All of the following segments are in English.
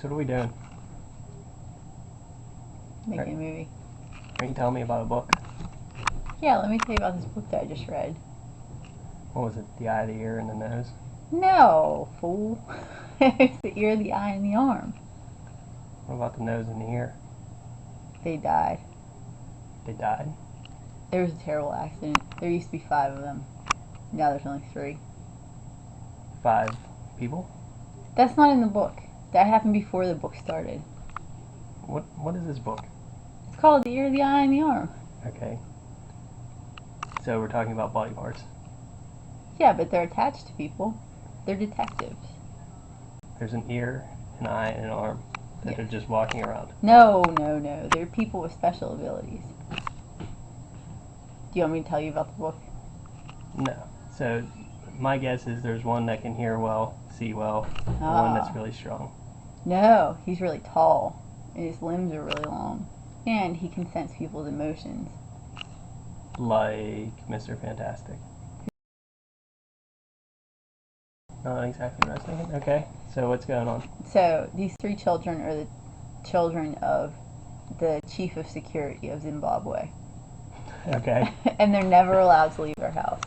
So what are we doing? Making a movie. Are you telling me about a book? Yeah, let me tell you about this book that I just read. What was it? The eye, the ear, and the nose? No, fool. It's the ear, the eye, and the arm. What about the nose and the ear? They died. They died? There was a terrible accident. There used to be 5 of them. Now there's only 3. 5 people? That's not in the book. That happened before the book started. What is this book? It's called The Ear, the Eye, and the Arm. Okay. So we're talking about body parts. Yeah, but they're attached to people. They're detectives. There's an ear, an eye, and an arm that are just walking around. No. They're people with special abilities. Do you want me to tell you about the book? No. So my guess is there's one that can hear well, see well, and one that's really strong. No, he's really tall, and his limbs are really long, and he can sense people's emotions. Like Mr. Fantastic. Not exactly what I was thinking. Okay, so what's going on? So these 3 children are the children of the chief of security of Zimbabwe. Okay. And they're never allowed to leave their house.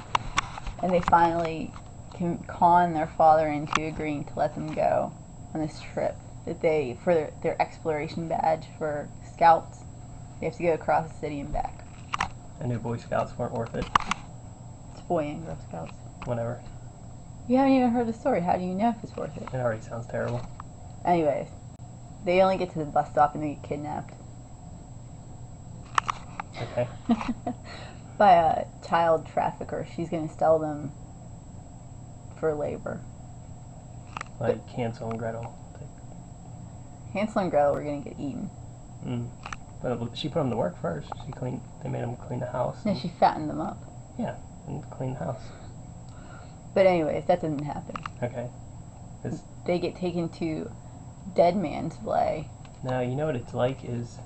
And they finally can con their father into agreeing to let them go on this trip that they, for their exploration badge for scouts, they have to go across the city and back. I knew Boy Scouts weren't worth it. It's Boy and Girl Scouts. Whatever. You haven't even heard the story. How do you know if it's worth it? It already sounds terrible. Anyways, they only get to the bus stop and they get kidnapped. Okay. By a child trafficker. She's going to sell them for labor. Like Hansel and Gretel. Hansel and Gretel were going to get eaten. But she put them to work first. They made them clean the house. No, she fattened them up. Yeah, and clean the house. But anyways, that doesn't happen. Okay. They get taken to Dead Man's Play. Now, you know what it's like is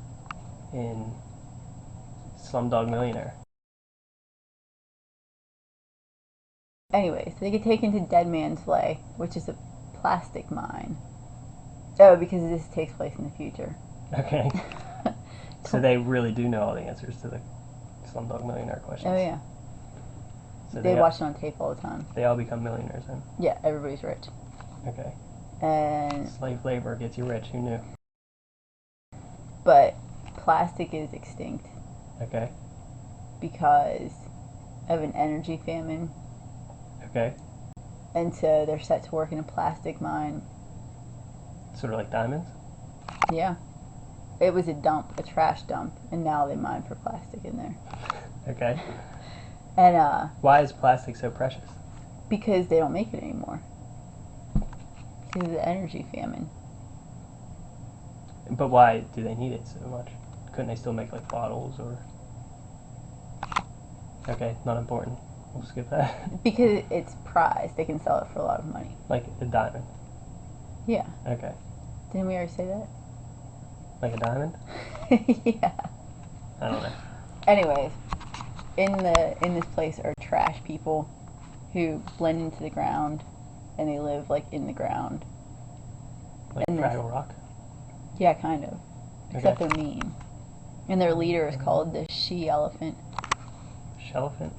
in Slumdog Millionaire. Anyways, they get taken to Dead Man's Play, which is a plastic mine. Oh, because this takes place in the future. Okay. So they really do know all the answers to the Slumdog Millionaire questions. Oh, yeah. So they watch it on tape all the time. They all become millionaires then? Yeah, everybody's rich. Okay. And slave labor gets you rich, who knew? But plastic is extinct. Okay. Because of an energy famine. Okay. And so they're set to work in a plastic mine. Sort of like diamonds? Yeah. It was a dump, a trash dump, and now they mine for plastic in there. Okay. And why is plastic so precious? Because they don't make it anymore. Because of the energy famine. But why do they need it so much? Couldn't they still make like bottles or... Okay, not important. We'll skip that. Because it's prized. They can sell it for a lot of money. Like a diamond? Yeah. Okay. Didn't we already say that? Like a diamond? Yeah. I don't know. Anyways, in this place are trash people who blend into the ground, and they live like in the ground. Like Fraggle Rock? Yeah, kind of. Except they're mean. And their leader is called the she-elephant. She-elephant?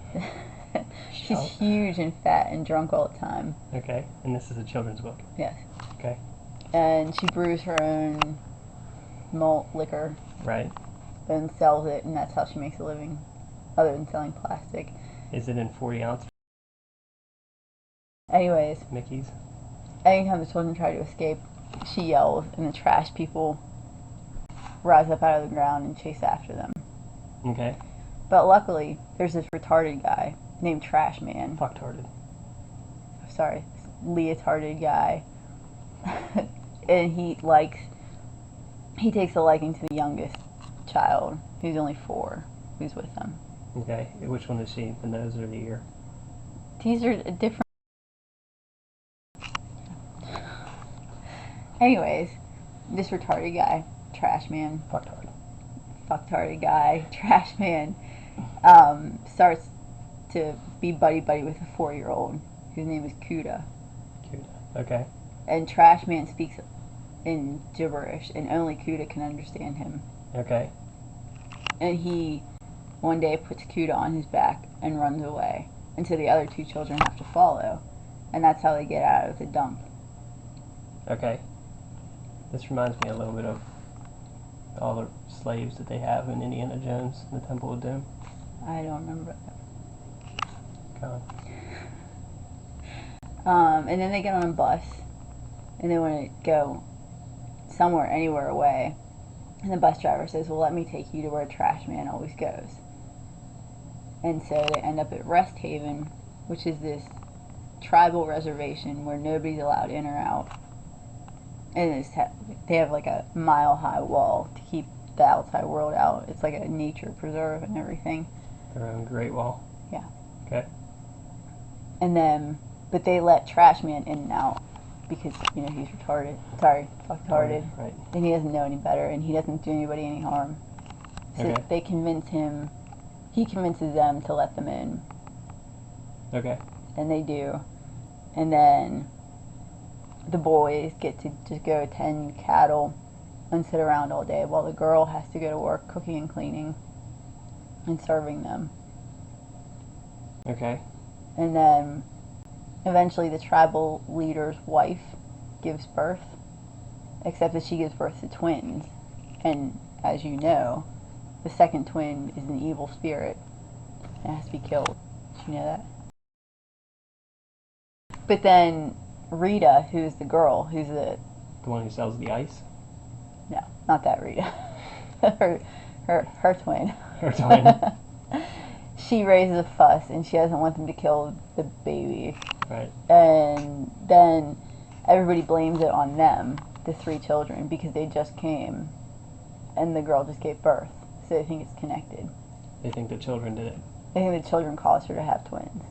She's huge and fat and drunk all the time. Okay, and this is a children's book? Yes. Okay. And she brews her own malt liquor. Right. And sells it, and that's how she makes a living, other than selling plastic. Is it in 40 ounce? Anyways. Mickey's? Anytime the children try to escape, she yells, and the trash people rise up out of the ground and chase after them. Okay. But luckily, there's this retarded guy named Trash Man. Fucktarded. Sorry, leotarded guy. And he takes a liking to the youngest child, who's only 4, who's with them. Okay, which one is she? The nose or the ear? These are different. Anyways, this retarded guy, Trash Man. Fucktarded guy, Trash Man, starts to be buddy-buddy with a 4-year-old whose name is Kuda. Kuda, okay. And Trash Man speaks in gibberish, and only Kuda can understand him. Okay. And he one day puts Kuda on his back and runs away. And so the other two children have to follow. And that's how they get out of the dump. Okay. This reminds me a little bit of all the slaves that they have in Indiana Jones in the Temple of Doom. I don't remember that. Go And then they get on a bus, and they want to go somewhere, anywhere away. And the bus driver says, well, let me take you to where a trash man always goes. And so they end up at Rest Haven, which is this tribal reservation where nobody's allowed in or out. And they have like a mile-high wall to keep the outside world out. It's like a nature preserve and everything. Their own Great Wall. Yeah. Okay. And then, but they let Trash Man in and out because, you know, he's retarded. Sorry, fucktarded. Right. And he doesn't know any better, and he doesn't do anybody any harm. So Okay. they convince him, he convinces them to let them in. Okay. And they do. And then the boys get to just go tend cattle and sit around all day while the girl has to go to work cooking and cleaning and serving them. Okay. And then eventually the tribal leader's wife gives birth, except that she gives birth to twins. And as you know, the second twin is an evil spirit and has to be killed. Did you know that? But then Rita, who's the girl, who's the... The one who sells the ice? No, not that Rita. her twin. Her twin. She raises a fuss, and she doesn't want them to kill the baby. Right. And then everybody blames it on them, the three children, because they just came, and the girl just gave birth. So they think it's connected. They think the children did it. They think the children caused her to have twins.